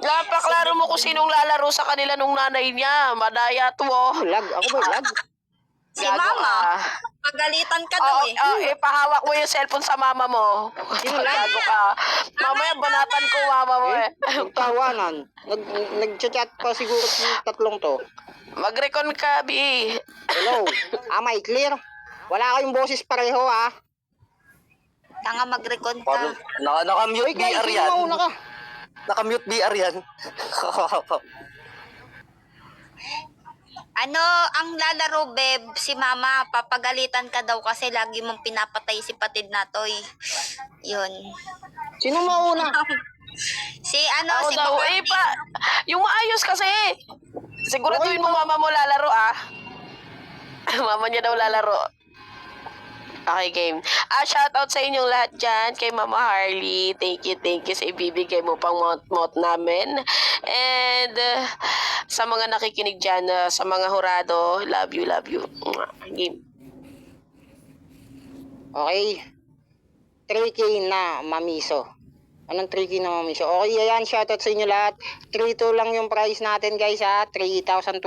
Napaklaro mo kung sinong lalaro sa kanila nung nanay niya. Madaya to, oh. Lag, ako ba lag? Si Gago mama. ka. Pagalitan ka daw eh. Ipahawak mo yung cellphone sa mama mo. Gago ka. Mamaya banatan ko mama mo eh. Nagtawanan. Nag-chat pa siguro yung tatlong to. Mag-recon ka, B. Hello? May clear? Wala kayong boses pareho, ah. Tanga mag-recon ka. Uy, Naka-mute guys, BR sino yan. mauna ka? Naka-mute BR yan. Ano, ang lalaro, Beb, si mama, papagalitan ka daw kasi lagi mong pinapatay si patid na Toy. Yun. Sino mauna? Si ano, Ako si daw, Bacardi. yung maayos kasi. Siguraduhin mo mama mo lalaro, ah. Mama niya daw lalaro. Okay, game. Shoutout sa inyong lahat dyan. Kay Mama Harley. Thank you sa ibibigay mo pang mot namin. And sa mga nakikinig dyan, sa mga hurado, love you. Game. Okay. 3K na mamiso. Anong 3K na mamiso? Okay, ayan. Shoutout sa inyo lahat. 3-2 lang yung price natin, guys, ha. 3,200.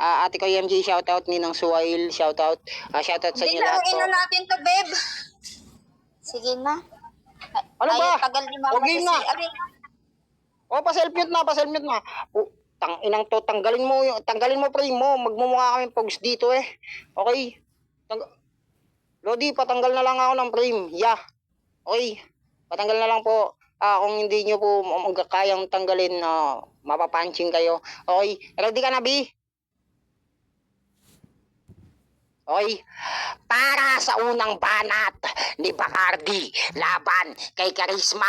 Ate ko MJ, shoutout. Ninang Suwail, shoutout. Shoutout sa Hindi, inyo lahat laruin po. na natin to, Beb. Sige na. Ano ba? Tagal ni mama Okay kasi. na. Aray, Pa-self-mute na. Inang to, tanggalin mo frame mo. Magmumukha kami pogs dito eh. Okay. Lodi, patanggal na lang ako ng frame. Yeah. Okay. Patanggal na lang po. Kung hindi nyo po magkakayang tanggalin, mapapunching kayo. Okay. Ready ka na, B? Okay. Para sa unang banat ni Bacardi laban kay Charisma,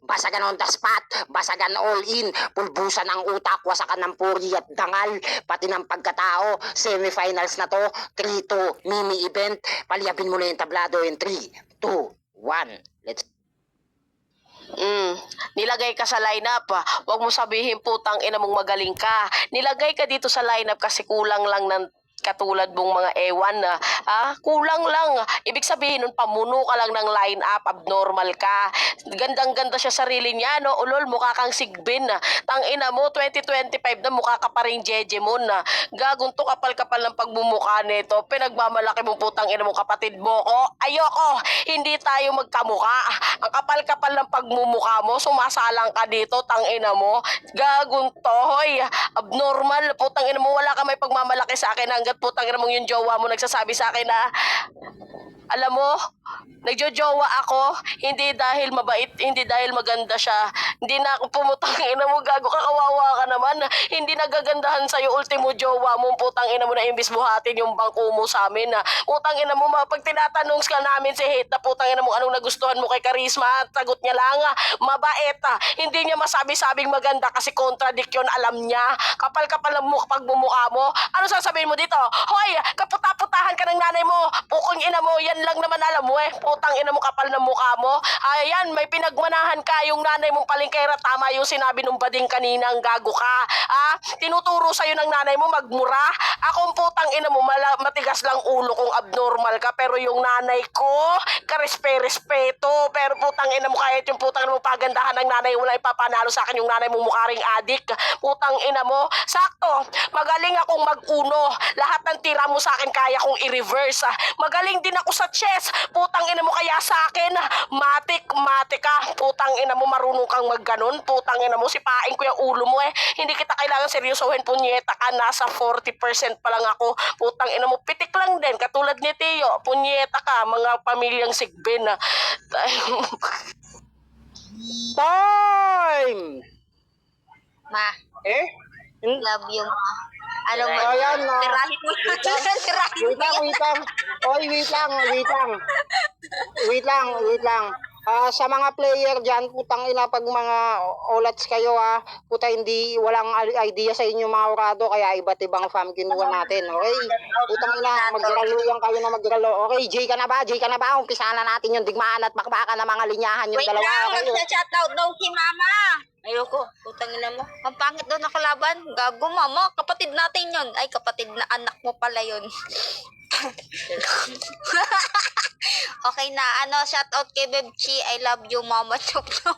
basagan on the spot, basagan all in, pulbusan ang utak, wasakan ng puri at dangal, pati ng pagkatao. Semifinals na to, 3-2 mini event. Paliyabin mo na yung tablado in 3, 2, 1. Let's Nilagay ka sa lineup. Huwag mo sabihin putang ina mong magaling ka. Nilagay ka dito sa lineup kasi kulang lang ng katulad mong mga ewan na kulang lang. Ibig sabihin nun, pamuno ka lang ng line-up, abnormal ka. Gandang-ganda siya sarili niya, no? Ulol, mukha kang Sigbin. Tangina mo, 2025 na mukha ka pa rin Jejemon. Gagunto kapal-kapal ng pagmumukha nito. Pinagmamalaki mong putang ina mong kapatid mo ko. Ayoko, hindi tayo magkamukha. Ang kapal-kapal ng pagmumukha mo, sumasalang ka dito, tangina mo. Gagunto, hoy, abnormal, putang ina mo, wala ka may pagmamalaki sa akin hanggat putang ina mong yung jowa mo nagsasabi sa akin na alam mo, nagjojowa ako, hindi dahil mabait, hindi dahil maganda siya. Hindi na ako pumutang ina mo, gago ka, kawawa ka naman. Hindi nagagandahan sa'yo, ultimo jowa mo, putang ina mo na imbis buhatin yung bangko mo sa amin. Putang ina mo, pag tinatanong ka namin si Hate na putang ina mo, anong nagustuhan mo kay Charisma, tagot niya lang, mabait. Hindi niya masabi-sabing maganda kasi contradiction, alam niya. Kapal-kapal ang pagmumukha mo. Ano sasabihin mo dito? Hoy, kaputa-putahan ka ng nanay mo, pukong ina mo, yan lang naman alam mo eh. Putang ina mo, kapal ng mukha mo. Ayan, may pinagmanahan ka yung nanay mong palingkera. Tama yung sinabi nung bading kanina, ang gago ka. Tinuturo sa'yo ng nanay mo magmura. Akong putang ina mo, matigas lang ulo kung abnormal ka. Pero yung nanay ko, karespe-respeto. Pero putang ina mo, kahit yung putang ina mo pagandahan ng nanay, wala ipapanalo sa akin yung nanay mo mukha ring adik. Putang ina mo, sakto, magaling akong mag-uno. Lahat ng tira mo sa akin kaya kong i-reverse. Magaling din ako sa chess. Putang ina mo, kaya sa akin, matik ka. Putang ina mo, marunong kang magganon. Putang ina mo, sipain ko yung ulo mo eh. Hindi kita kailangan seryosohin, punyeta ka. Nasa 40% pa lang ako. Putang ina mo, pitik lang din. Katulad ni Teo, punyeta ka. Mga pamilyang Sigbin. time! Ma, Eh? love you, ma. Ano mo? Ayan na. Tirahin mo yan. Tirahin mo yan. Wait lang. Sa mga player dyan, putang ina, pag mga olats kayo, puta, walang idea sa inyo mga urado, kaya iba't ibang farm kinuha natin, okay? Putang ina, magralo kayo na magralo. Okay, Jay ka na ba? Umpisa na natin yung digmaan at bakbakan ng mga linyahan yung Wait dalawa. lang, Okay? nagsa-shoutout daw si mama. Ayoko, putang ina mo. Ang pangit daw nakalaban. Gago, mama. Kapatid natin yun. Ay, kapatid na anak mo pala yun. Okay na, shoutout kay Bebchi. I love you, mama. Chok chok.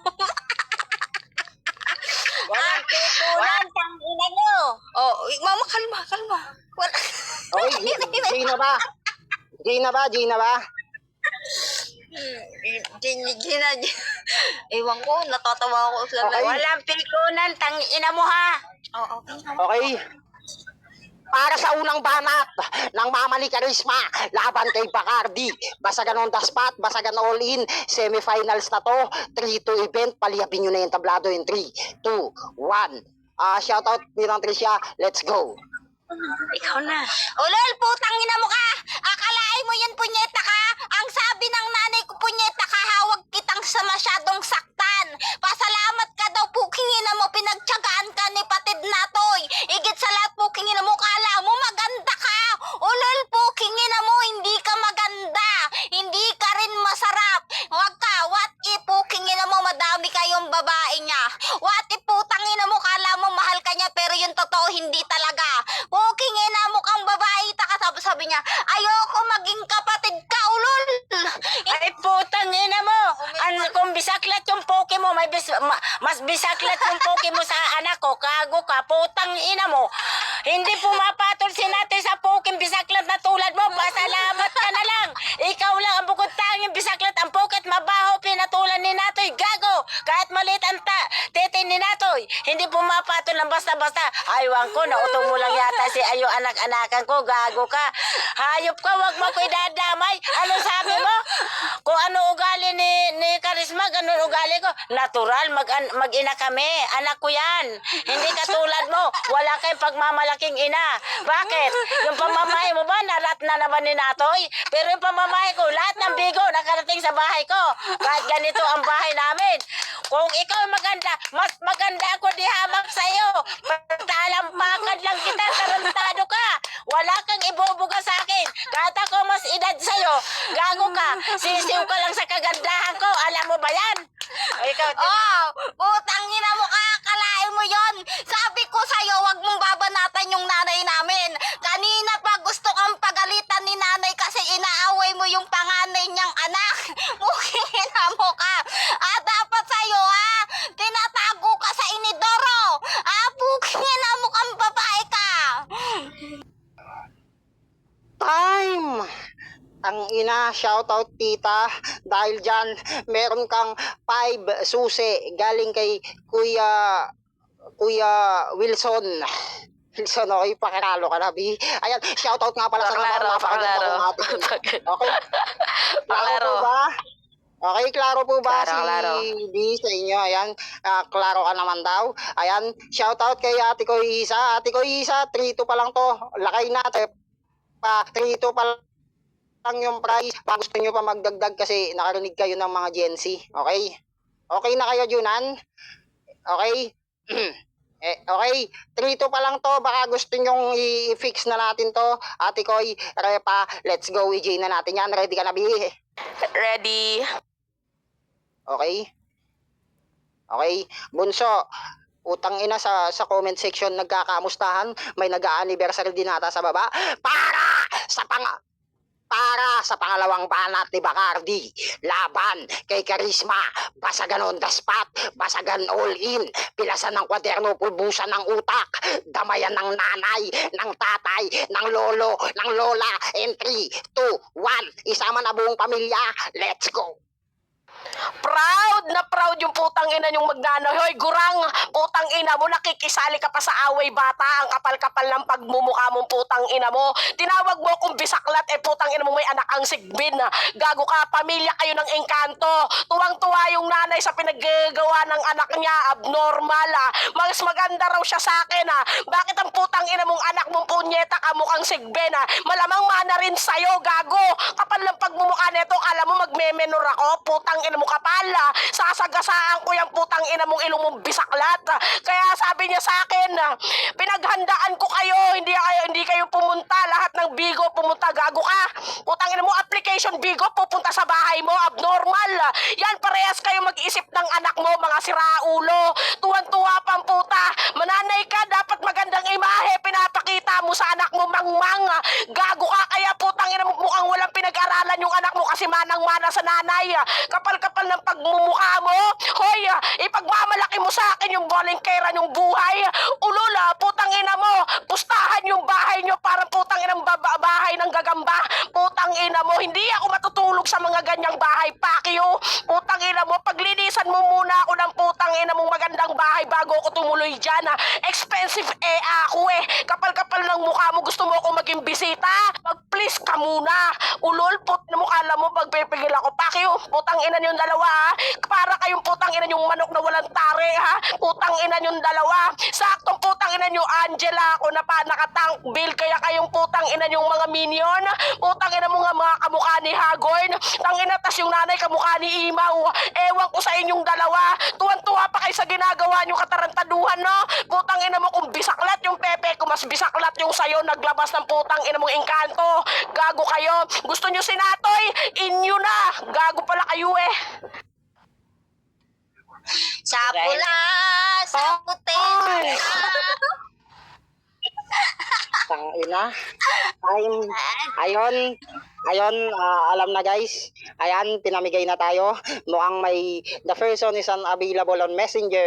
Pikulan, tangina nyo. Oh, mama, kalma. Wala. Okay, Gina ba? Gina ba? Gina. Ewan ko, natatawa ako sa Okay. Walang pikunan, tangina mo ha. Oo, Okay. Para sa unang banat ng Mama ni Karisma laban kay Bacardi. Basagan on the spot, basagan all in. Semifinals na to. 3-2 event. Paliyapin nyo na yung tablado in 3, 2, 1. Shoutout Mirang Tricia. Let's go. ikaw na. Ulol, putang ina mo ka. Akalain mo yan, punyeta ka. Ang sabi ng nanay ko, punyeta ka, hawag kitang sa masyadong saktan. Pasalamat ka daw, puking ina mo, pinagtyagaan ka ni Patid Natoy. Igit sa lahat, puking ina mo, kala mo maganda ka. Ulol, puking ina mo, hindi ka maganda. Hindi ka rin masarap. Wag ka, what if, puking ina mo, madami kayong babae niya. What if, putang ina mo, kala mo mahal ka niya, pero yung totoo, hindi talaga. Puking ina mo kang babae, sabi niya, ayoko maging kapatid ka, ulol. Ay, putang ina mo. Kung bisaklat yung poke mo, mas bisaklat yung poke mo sa anak ko, kago ka, putang ina mo. Hindi pumapatol si Natay sa poking bisaklat na tulad mo, pasalamat ka na lang. Ikaw lang ang bukod tanging bisaklat, ang poket mabaho, pinatulan ni Natoy, gago. Kahit maliit ang tete ni Natoy, hindi pumapatol ng basta-basta. Aywan ko, nautong mo lang yata si Ayo anak-anakan ko, gago ka. Hayop ka, wag mo ko idadamay. Ano sabi mo? Kung ano ugali ni Karisma, ganun ugali ko. Natural, mag-ina kami. Anak ko yan. Hindi katulad mo. Wala kayong pagmamalaking ina. Bakit? Yung pamamahay mo ba, narat na naman ni Natoy? Pero yung pamamahay ko, lahat ng bigo nakarating sa bahay ko. Kahit ganito ang bahay namin. Kung ikaw maganda, mas maganda ako di hamak sa'yo. Talampakan lang kita, tarantado ka. Wala kang ibubuga sa akin. Kahit ako mas edad sa'yo, gago ka. Sisiw ka lang sa kagandahan ko. Alam mo ba yan? Ikaw, putang ina mo ka. Akalain mo yon. Sabi ko sa'yo, wag mong babanatan yung nanay namin. Kanina pa gusto kang pagalitan ni nanay kasi inaaway mo yung panganay niyang anak. Ina mo ka. Dapat sa'yo tinatago ka sa inidoro. Ina mo kang babae ka. Time! Ang ina, shoutout tita. Dahil dyan, meron kang 5 susi galing kay Kuya Wilson. Wilson, okay, pakilalo ka na, B. Ayan, shoutout nga pala sa mga Paklaro. Okay? Klaro po ba? Okay, klaro po ba Klaro. si B sa inyo? Ayan, klaro ka naman daw. Ayan, shoutout kay Ate ko Isa. Ate ko Isa, 3-2 pa lang to. Lakay na, 3-2 pa lang yung price. Baka gusto nyo pa magdagdag kasi nakarinig kayo ng mga Gen Z. Okay? Okay na kayo, Junan? Okay? Okay, 3-2 pa lang to. Baka gusto nyong i-fix na natin to. Ate Koy, Repa, let's go. EJ na natin yan. Ready ka na, B? Ready? Okay? Okay, Bunso, utang ina sa comment section nagkakamustahan, may nag-a-anniversary din ata sa baba para sa pangalawang banat ni Bacardi laban kay Karisma. Basagan on the spot, basagan all in, pilasan ng kwaderno, pulbusan ng utak, damayan ng nanay, ng tatay, ng lolo, ng lola. And 3, 2, 1, isama na buong pamilya. Let's go. Proud na proud yung putang ina yung magnano. Hoy, gurang, putang ina mo, nakikisali ka pa sa away bata. Ang kapal-kapal ng pagmumukha mong putang ina mo. Tinawag mo akong bisaklat, putang ina mo may anak ang sigbin. Gago ka, pamilya kayo ng engkanto. Tuwang-tuwa yung nanay sa pinaggagawa ng anak niya. Abnormal, Mas maganda raw siya sa akin, Bakit ang putang ina mong anak mong punyeta ka mukhang sigbin, Malamang mana rin sa'yo, gago. Kapal ng pagmumukha neto, kala mo magmemenor ako, putang ina mo kapal, sasagasaan ko yung putang ina mong ilong mong bisaklat. Kaya sabi niya sa akin, pinaghandaan ko kayo, hindi kayo pumunta, lahat ng Bigo pumunta, gago ka. Putang ina mo, application Bigo pupunta sa bahay mo, abnormal. Yan, parehas kayo mag-isip ng anak mo, mga siraulo. Tuwan-tuwa pang puta, mananay ka, dapat magandang imahe, pinapakita mo sa anak mo, mangmang. Gago ka, kaya putang ina mo, mukhang walang pinag-aralan yung anak mo kasi manang-mana sa nanay. Kapal-kapal ng pagmumukha mo. Hoy, ipagmamalaki mo sa akin yung volunteeran yung ng buhay. Ulula, putang ina mo. Pustahan yung bahay nyo para putang inang bahay ng gagamba. Putang ina mo, hindi ako matutulog sa mga ganyang bahay. Pakyo, putang ina mo, paglinisan mo muna ako ng putang ina mong magandang bahay bago ako tumuloy dyan. Expensive ako eh. Kapal-kapal ng mukha mo, gusto mo ako maging bisita? Mag-please ka muna. Ulol, put na mukha mo, pagpipigil ako. Pakyo, putang ina yung dalawa ha. Para kayong putang ina yung manok na walang tare ha. Putang ina yung dalawa. Saktong putang ina yung Angela ako na pa nakatank bill. Kaya kayong putang ina yung mga minion. Putang ina mo nga mga kamukha ni Hagorn. Tangina, tas yung nanay kamukha ni Imaw. Ewan ko sa inyong dalawa. Tuwan-tuwa pa kayo sa ginagawa nyo katarantaduhan, no? Putang ina mo kung bisaklat yung pepe ko, mas bisaklat yung sayo. Naglabas ng putang ina mong engkanto. Gago kayo. Gusto nyo sinatoy? Inyo na. Gago pala kayo eh. Sa pula, sa puti. Tangina. Ayun, alam na guys. Ayan, pinamigay na tayo. Mukhang the person is unavailable on Messenger.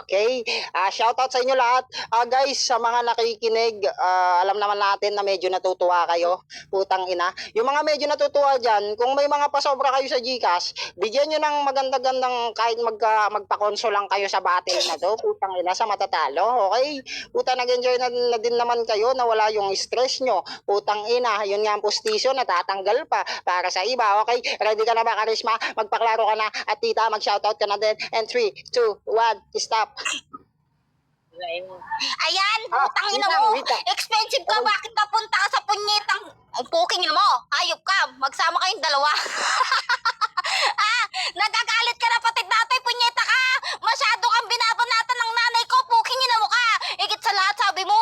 Okay? Shoutout sa inyo lahat. Guys, sa mga nakikinig, alam naman natin na medyo natutuwa kayo. Putang ina. Yung mga medyo natutuwa dyan, kung may mga pasobra kayo sa GCash, bigyan nyo ng maganda-gandang kahit magpa-console lang kayo sa battle na to. Putang ina, sa matatalo. Okay? Putang nag-enjoy na din naman kayo na wala yung stress nyo. Putang ina, yun nga ang postisyon, natatanggal pa para sa iba. Okay, ready ka na ba, Karisma? Magpaklaro ka na at tita, mag-shoutout ka na din. And 3, 2, 1, stop. Ayan, putang ina mo. Expensive ka, bakit napunta ka sa punyetang puking ina mo? Hayop ka, magsama kayong dalawa. Nagagalit ka na patid natin, punyeta ka. Masyado kang binabanatan ng nanay ko, puking ina mo ka. Higit sa lahat sabi mo,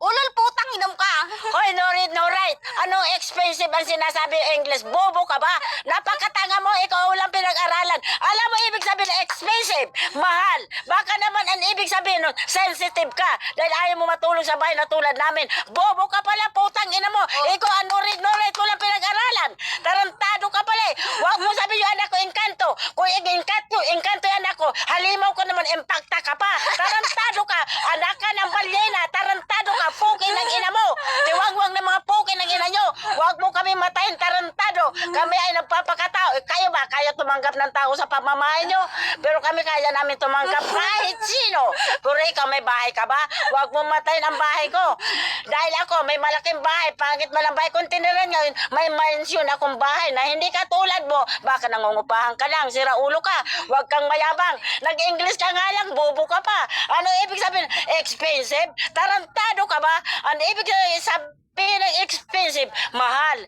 ulol putang ina mo ka. Hoy, no read, no write. Anong expensive ang sinasabi English? Bobo ka ba? Napakatanga mo, ikaw walang pinag-aralan. Alam mo ibig sabihin ng expensive? Mahal. Baka naman ang ibig sabihin nun, sensitive ka. Dahil ayaw mo matulog sa bahay na tulad namin. Bobo ka pala, putang ina mo. Ikaw ang no read, no write, walang pinag-aralan. Tarantado ka pala eh. Huwag mo sabihin yung anak ko, engkanto. Kung engkanto yung anak ko, halimaw ko naman, impacta ka pa. Tarantado ka. Anak ka ng balyena. Tarantado ka. Pukin ng ina mo. Tiwangwang ng mga pukin ng ina nyo. Huwag mo kami matayin, tarantado. Kami ay nagpapakatao. Kayo ba? Kaya tumanggap ng tao sa pamamahay nyo? Pero kami kaya namin tumanggap kahit sino. Pero ikaw, may bahay ka ba? Huwag mo matayin ang bahay ko. Dahil ako, may malaking bahay. Pangit man ang bahay kong tiniran ngayon. May mansion akong bahay na hindi ka tulad mo. Baka nangungupahan ka lang. Sira ulo ka. Huwag kang mayabang. Nag-English ka nga lang. Bobo ka pa. Ano ibig sabihin? Expensive? Tarantado ka ba? Ano ibig sabihin ng expensive? Mahal.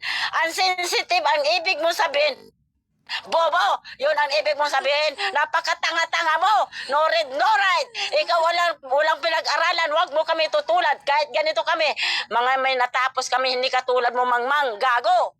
Unsensitive ang ibig mo sabihin. Bobo! Yun ang ibig mong sabihin. Napakatanga-tanga mo. No read, no write. Ikaw walang pinag-aralan. Huwag mo kami tutulad. Kahit ganito kami. Mga may natapos kami, hindi katulad mo mangmang. Gago!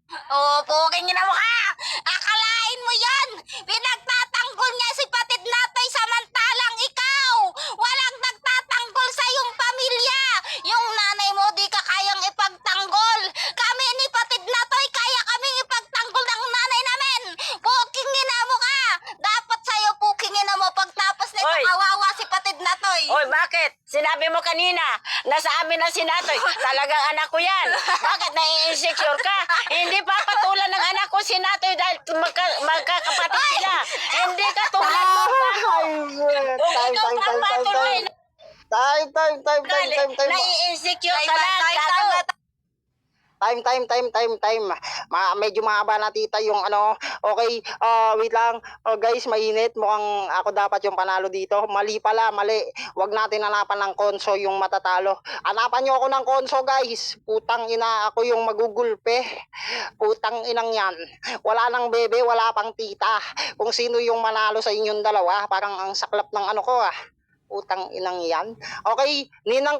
Puking ina mo ka. Akalain mo yan. Pinagtatanggol niya si Patid Natoy samantalang ikaw. Walang nagtatanggol sa iyong pamilya. Yung nanay mo di ka kayang ipagtanggol. Kami ni Patid Natoy kaya kaming ipagtanggol ng nanay namin. Puking ina mo ka. Dapat sa'yo puking ina mo pagtapos nito Hoy. kawawa si Patid Natoy. Oy, bakit? Sinabi mo kanina, nasa amin na si Natoy. Talagang anak ko yan. Bakit nai-insecure ka? Hindi pa patulan ng anak ko si Natoy dahil magkakapatid sila. Hindi ka tulad mo pa. Kung ikaw ang patuloy, Time. nai-insecure ka lang. Gago. Time. Medyo mahaba na tita yung ano. Okay, wait lang. Guys, mainit. Mukhang ako dapat yung panalo dito. Mali pala, mali. Huwag natin hanapan ng konso yung matatalo. Hanapan nyo ako ng konso, guys. Putang ina, ako yung magugulpe. Putang inang yan. Wala nang bebe, wala pang tita. Kung sino yung manalo sa inyong dalawa, parang ang saklap ng ano ko ah. Putang inang yan. Okay, Ninang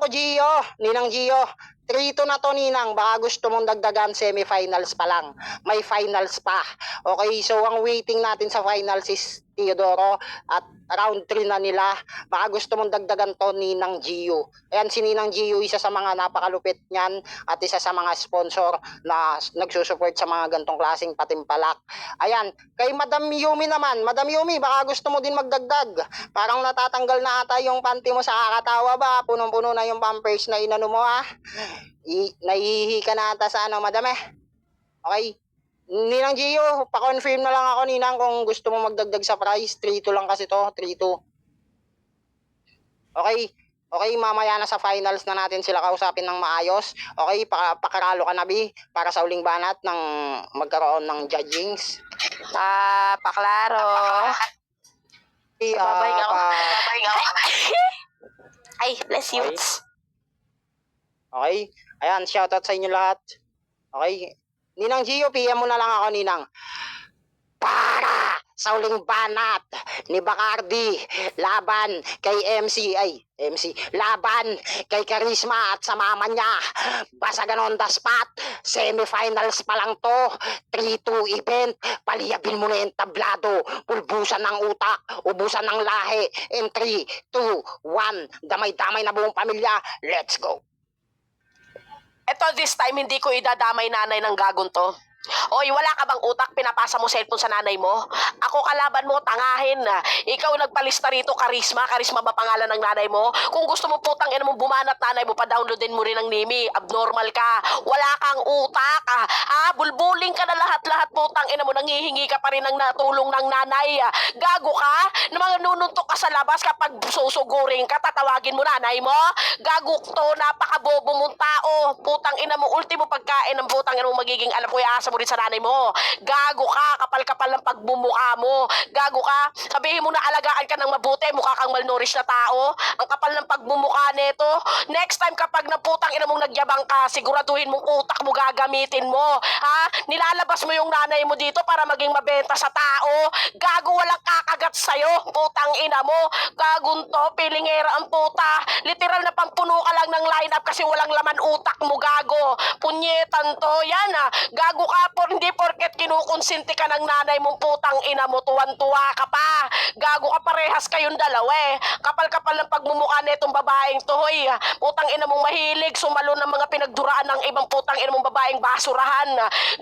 Gio. 3-2 na to, Ninang. Baka gusto mong dagdagan, semifinals pa lang. May finals pa. Okay, so ang waiting natin sa finals is Teodoro at round 3 na nila. Baka gusto mong dagdagan to, Ninang Gio. Ayan, si Ninang Gio, isa sa mga napakalupit niyan at isa sa mga sponsor na nagsusupport sa mga gantong klaseng patimpalak. Ayan, kay Madam Yumi naman. Madam Yumi, baka gusto mo din magdagdag. Parang natatanggal na ata yung panty mo sa kakatawa ba? Punong-puno na yung pampers na inano mo ha. Nahihihi ka na ata sa ano, madam eh. Okay. Ninang Gio, pa-confirm na lang ako, Ninang, kung gusto mo magdagdag sa price. 3-2 lang kasi to, 3-2. Okay. Okay, mamaya na sa finals na natin sila kausapin ng maayos. Okay, pakaralo ka na, Bi, para sa uling banat ng magkaroon ng judgings. Paklaro. Okay, Babay nga ako. Ay, bless you. Okay. Okay, ayan, shoutout sa inyo lahat. Okay, Ninang Gio, PM mo na lang ako, Ninang. Para sa uling banat ni Bacardi, laban kay laban kay Charisma at sa mama niya. Basagan on the spot, semifinals pa lang to, 3-2 event, paliyabin mo na yung tablado, pulbusan ng utak, ubusan ng lahi, in 3, 2, 1, damay-damay na buong pamilya, let's go. Eto, this time, hindi ko idadamay nanay ng gagon to. Oy, wala ka bang utak? Pinapasa mo cellphone sa nanay mo? Ako kalaban mo, tangahin na. Ikaw nagpalista rito, Charisma. Charisma ba pangalan ng nanay mo? Kung gusto mo putang ina mong bumanat nanay mo, pa-downloadin mo rin ng Nimi. Abnormal ka. Wala kang utak. Bulbuling ka na lahat-lahat, putang ina mo. Nangihingi ka pa rin ng natulong ng nanay. Gago ka? Na mga nununtok ka sa labas kapag susuguring ka, tatawagin mo nanay mo? Gago to, napakabobo mong tao. Putang ina mo, ultimo pagkain ng putang ina mo magiging alam ko asa mo rin sa nanay mo. Gago ka, kapal-kapal ng pagbumuka mo. Gago ka, sabihin mo na alagaan ka ng mabuti, mukha kang malnourished na tao. Ang kapal ng pagbumuka neto. Next time kapag naputang ina mong nagyabang ka, siguraduhin mong utak mo gagamitin mo. Ha? Nilalabas mo yung nanay mo dito para maging mabenta sa tao. Gago, walang kakagat sa'yo. Putang ina mo. Gagun to, pilingera ang puta. Literal na pampuno ka lang ng lineup kasi walang laman utak mo, gago. Punyetan to, yan gago ka, hindi porket kinukonsinti ka ng nanay mong putang ina mo, tuwan-tuwa ka pa. Gago ka, parehas kayong dalawa eh. Kapal-kapal ng pagmumukha netong babaeng to, hoy. Putang ina mong mahilig, sumalo ng mga pinagduraan ng ibang putang ina mong babaeng basurahan.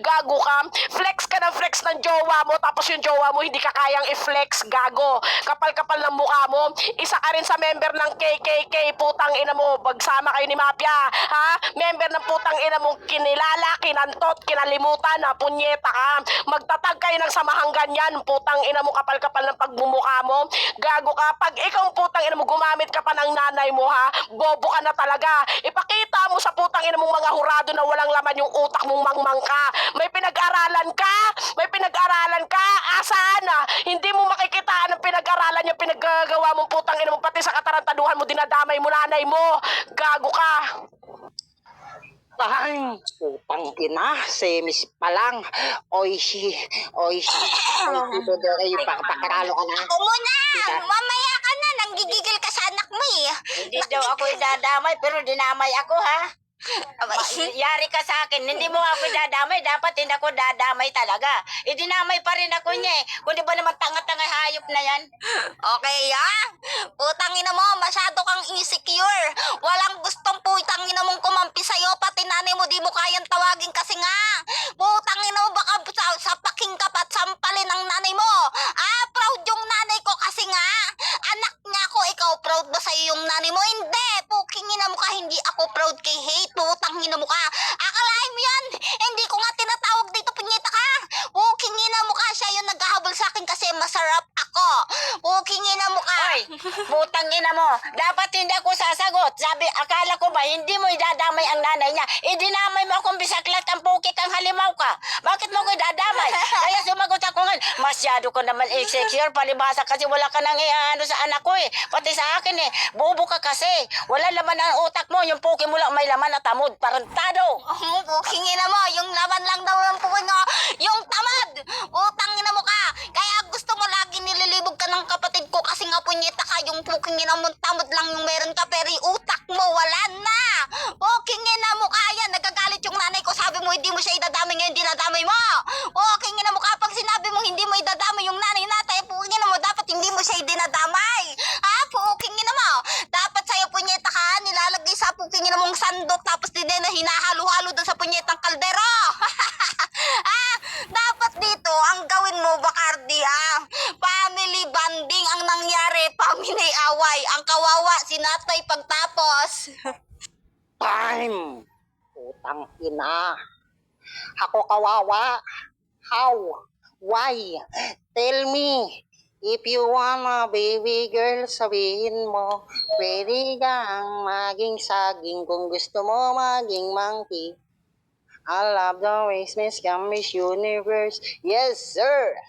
Gago ka, flex ka ng flex ng jowa mo, tapos yung jowa mo hindi ka kayang i-flex, gago. Kapal-kapal ng mukha mo, isa ka rin sa member ng KKK, putang ina mo, bagsama kayo ni Mafia, ha? Member ng putang ina mong kinilala, kinantot, kinalimutan, punyeta ka. Magtatag kayo ng samahang ganyan, putang ina mo, kapal-kapal ng pagmumukha mo. Gago ka, pag ikaw putang ina mo, gumamit ka pa ng nanay mo, ha? Bobo ka na talaga. Ipakita mo sa putang ina mong mga hurado na walang laman yung utak mong mangmang ka. May pinag-aralan ka? May pinag-aralan ka? Asaan? Hindi mo makikitaan ng pinag-aralan yung pinaggagawa mong putang ina mo, pati sa katarantaduhan mo, dinadamay mo nanay mo. Gago ka. Tahang, putang ina, semis pa lang. Oishi, Teodoro, pakaralo ka na. Ako muna! Mamaya ka na, nanggigigil ka sa anak mo eh. Hindi daw ako idadamay, pero dinamay ako, ha? Yari ka sa akin, hindi mo ako dadamay, dapat hindi ako dadamay talaga. Idinamay pa rin ako niya eh. Kung di ba naman tanga-tanga hayop na yan? Okay, Putang ina mo, masyado kang insecure. Walang gustong putang ina mong kumampi sa'yo, pati nanay mo di mo kayang tawagin kasi nga. Putang ina mo, baka sapaking ka pa at sampalin ang nanay mo. Proud yung nanay ko kasi nga. Anak niya ako, ikaw proud ba sa'yo yung nanay mo? Hindi, puking ina mo ka, hindi ako proud kay Hate. Putang ina mo ka. Akalain mo yan, hindi ko nga tinatawag dito, punyeta ka. Puking ina mo ka, siya yung naghahabol sa akin kasi masarap ako. Puking ina mo ka. Hoy, putang ina mo. Dapat hindi ako sasagot. Sabi, akala ko ba, hindi mo idadamay ang nanay niya. Idinamay mo akong bisaklat ang pukik ang halimaw ka. Bakit mo ko idadamay? Kaya sumagot ako nga, masyado ko naman insecure, palibasa kasi wala ka nang ano sa anak ko eh. Pati sa akin eh. Bobo ka kasi. Wala laman ang utak mo. Yung puki mo lang may laman na tamod. Parantado. Puking ina mo, yung laman lang daw ng puking mo, yung tamad. Putang ina mo ka. Kaya gusto mo lagi nililibog ka ng kapatid ko kasi nga punyeta ka, yung puking ina mo tamad lang yung meron ka, pero yung utak mo wala na. Puking ina mo ka, yan, nagagalit yung nanay ko, sabi mo hindi mo siya idadamay, ngayon dinadamay mo. Puking ina mo ka, pag sinabi mo hindi mo idadamay yung nanay natin, puking ina mo, sandok tapos din na hinahalo-halo doon sa punyetang kaldero. Dapat dito, ang gawin mo, Bacardi, family bonding ang nangyari, family away. Ang kawawa, si Natay pagtapos. Time! Putang ina. Ako kawawa. How? Why? Tell me. If you wanna baby girl, sabihin mo, pwede kang maging saging kung gusto mo maging monkey. I love the ways Miss Miss Universe. Yes, sir.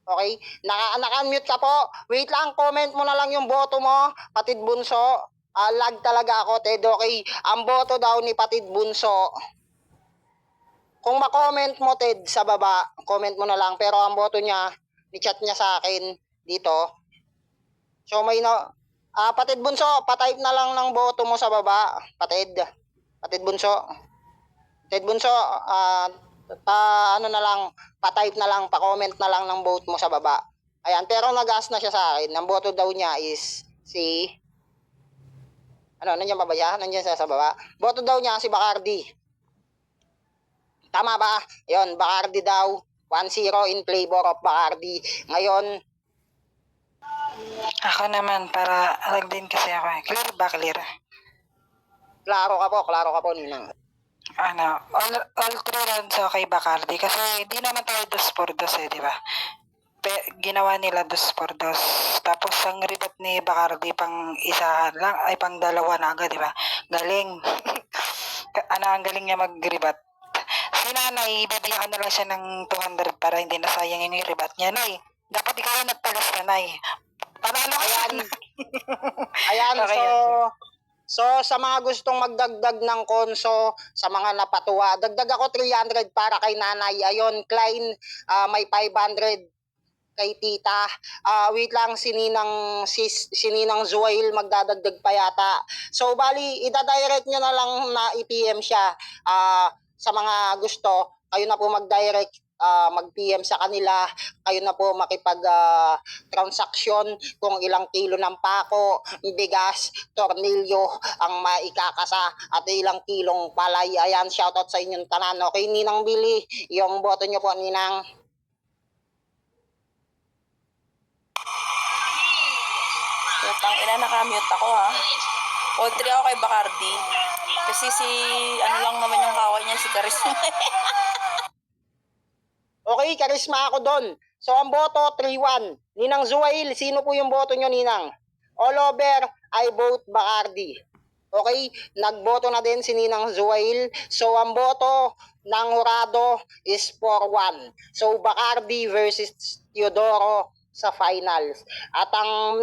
Okay? Naka-unmute ka po. Wait lang, comment mo na lang yung boto mo, Patid Bunso. Lag talaga ako, Ted. Okay? Ang boto daw ni Patid Bunso. Kung ma-comment mo, Ted, sa baba, comment mo na lang. Pero ang boto niya, ni-chat niya sa akin dito. So may na... Patid Bunso, patype na lang ng boto mo sa baba. Patid Bunso. Patid Bunso, ano na lang, patype na lang, pa-comment na lang ng vote mo sa baba. Ayan, pero nag-ask na siya sa akin. Ang boto daw niya is si... Ano, nandiyan ba siya? Nandiyan siya sa baba. Boto daw niya si Bacardi. Tama ba? Yun, Bacardi daw. 1-0 in favor of Bacardi. Ngayon, Ako naman, para alag din kasi ako eh. Clear ba, clear? klaro ka po, Ninang. All 3 rounds okay Bacardi kasi di naman tayo 2-2 eh, di ba? Ginawa nila 2-2. Tapos ang rebat ni Bacardi pang isahan lang, ay pang dalawa na agad, di ba? Galing. Ang galing niya mag-rebat. Si Nanay, bibigyan na lang siya ng 200 para hindi nasayang yung rebat niya, Nay. Dapat ikaw yung nagtagas ka, Nay. Panalo ka yan. Ayan, Okay, so sa mga gustong magdagdag ng konso, sa mga napatuwa, dagdag ako 300 para kay Nanay. Ayun, Klein, may 500 kay Tita. Wait lang, si Ninang Zuail magdadagdag pa yata. So, bali, ida-direct nyo na lang na i-PM siya. Sa mga gusto, kayo na po mag-direct, mag-PM sa kanila, kayo na po makipag-transaksyon kung ilang kilo ng pako, bigas, tornilyo ang maikakasa at ilang kilong palay. Ayan, shoutout sa inyong tanan. Okay, Ninang Billy, yung boto nyo po, Ninang. Putang ina, nakamute ako ha. All 3 ako kay Bacardi. Kasi ano lang naman yung kaway niya, si Charisma. Okay, Charisma ako doon. So, ang boto, 3-1. Ninang Zuail, sino po yung boto nyo, Ninang? All over, I vote Bacardi. Okay, nagboto na din si Ninang Zuail. So, ang boto ng hurado is 4-1. So, Bacardi versus Teodoro sa finals. At ang